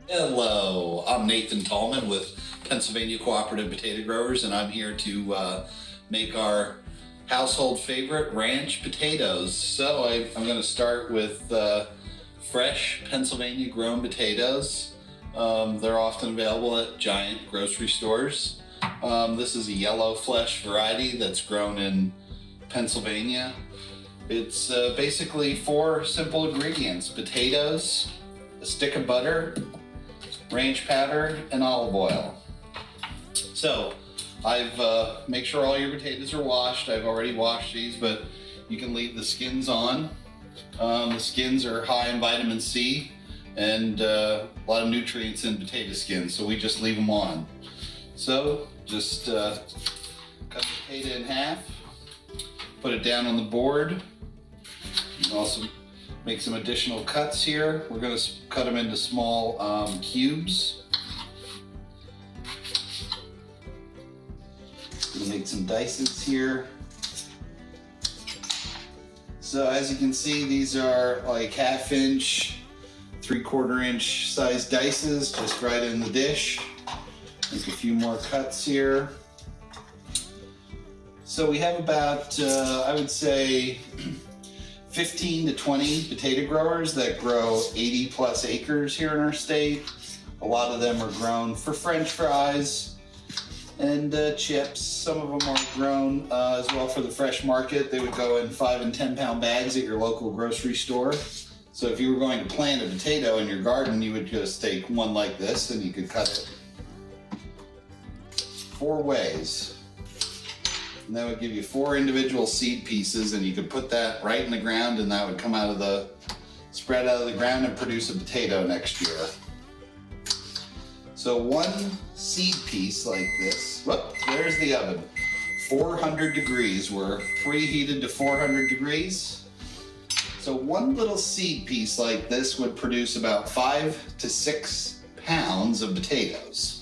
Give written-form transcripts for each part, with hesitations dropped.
Hello, I'm Nathan Tallman with Pennsylvania Co-Operative Potato Growers, and I'm here to make our household favorite ranch potatoes. So I'm going to start with fresh Pennsylvania grown potatoes. They're often available at giant grocery stores. This is a yellow flesh variety that's grown in Pennsylvania. It's basically 4 simple ingredients: potatoes, a stick of butter, ranch powder, and olive oil. So I've make sure all your potatoes are washed. I've already washed these, but you can leave the skins on. The skins are high in vitamin C and a lot of nutrients in potato skins, so we just leave them on. So just cut the potato in half, put it down on the board. You can also make some additional cuts here. We're going to cut them into small cubes. Gonna make some dices here. So as you can see, these are like 1/2 inch, 3/4 inch size dices, just right in the dish. Make a few more cuts here. So we have about, I would say, 15 to 20 potato growers that grow 80 plus acres here in our state. A lot of them are grown for French fries and chips. Some of them are grown as well for the fresh market. They would go in 5 and 10 pound bags at your local grocery store. So if you were going to plant a potato in your garden, you would just take one like this and you could cut it 4 ways. And that would give you 4 individual seed pieces, and you could put that right in the ground, and that would come out of the, spread out of the ground and produce a potato next year. So 1 seed piece like this, whoop, there's the oven. 400 degrees, we're preheated to 400 degrees. So 1 little seed piece like this would produce about 5 to 6 pounds of potatoes.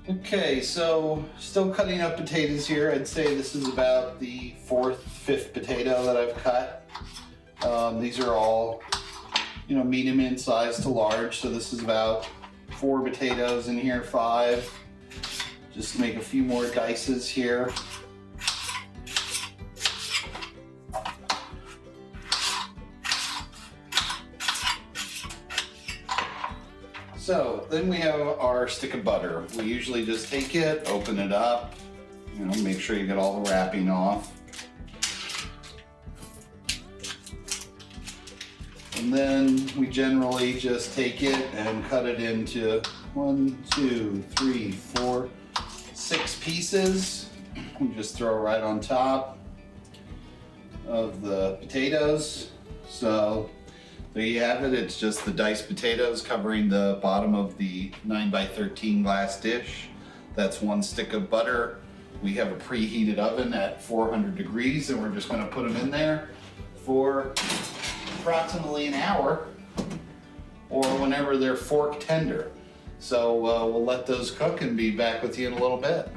Okay, so still cutting up potatoes here. I'd say this is about the 4th, 5th potato that I've cut. These are all, medium in size to large. So this is about 4 potatoes in here, 5. Just make a few more dices here. So then we have our stick of butter. We usually just take it, open it up, make sure you get all the wrapping off. And then we generally just take it and cut it into 1, 2, 3, 4, 6 pieces. We just throw it right on top of the potatoes. So there you have it. It's just the diced potatoes covering the bottom of the 9x13 glass dish. That's 1 stick of butter. We have a preheated oven at 400 degrees, and we're just going to put them in there for approximately an hour, or whenever they're fork tender. So we'll let those cook and be back with you in a little bit.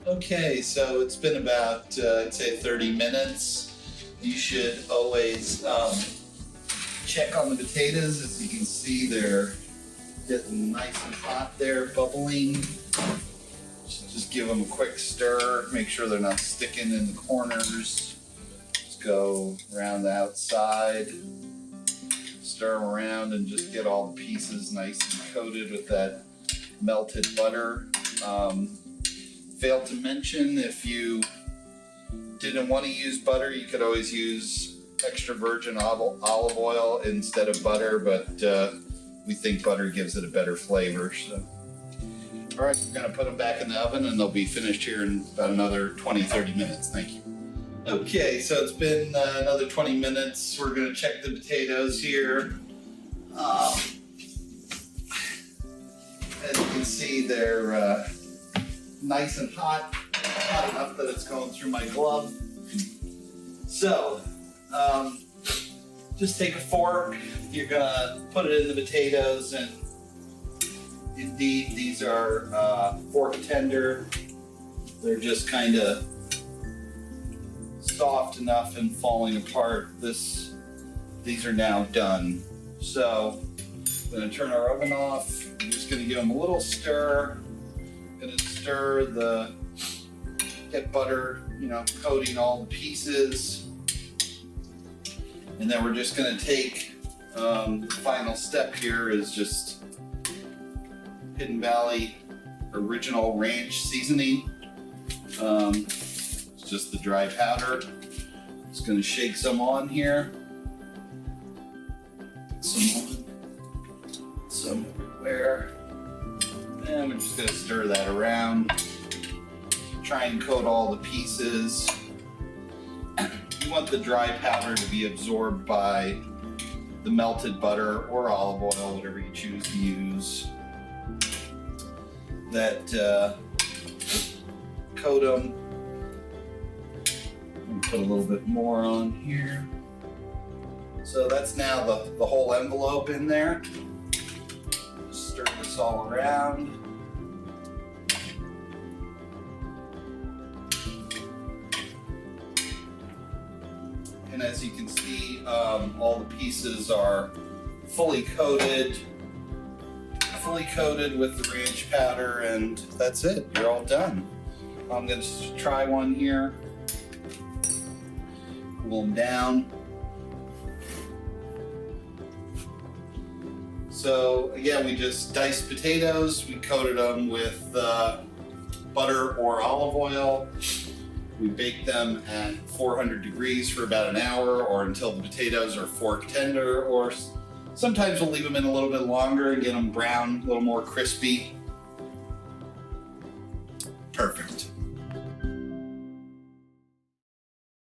Okay, so it's been about, I'd say 30 minutes. You should always check on the potatoes. As you can see, they're getting nice and hot there, bubbling. Just give them a quick stir. Make sure they're not sticking in the corners. Just go around the outside, stir them around, and just get all the pieces nice and coated with that melted butter. Failed to mention, if you didn't want to use butter, you could always use extra virgin olive oil instead of butter, but we think butter gives it a better flavor. So, all right, we're going to put them back in the oven, and they'll be finished here in about another 20-30 minutes. Thank you. Okay, so it's been another 20 minutes. We're going to check the potatoes here. As you can see, they're nice and hot enough that it's going through my glove. So just take a fork. You're gonna put it in the potatoes, and indeed these are fork tender. They're just kind of soft enough and falling apart. These are now done. So I'm gonna turn our oven off. I'm just just gonna give them a little stir. Gonna stir get butter, coating all the pieces. And then we're just gonna take, the final step here is just Hidden Valley Original Ranch Seasoning. It's just the dry powder. Just gonna shake some on here. Some everywhere. And we're just gonna stir that around. Try and coat all the pieces. You want the dry powder to be absorbed by the melted butter or olive oil, whatever you choose to use. That coat them. Put a little bit more on here. So that's now the whole envelope in there. Just stir this all around. And as you can see, all the pieces are fully coated with the ranch powder, and that's it. You're all done. I'm going to try one here. Cool them down. So again, we just diced potatoes. We coated them with butter or olive oil. We bake them at 400 degrees for about an hour or until the potatoes are fork tender, or sometimes we'll leave them in a little bit longer and get them brown, a little more crispy.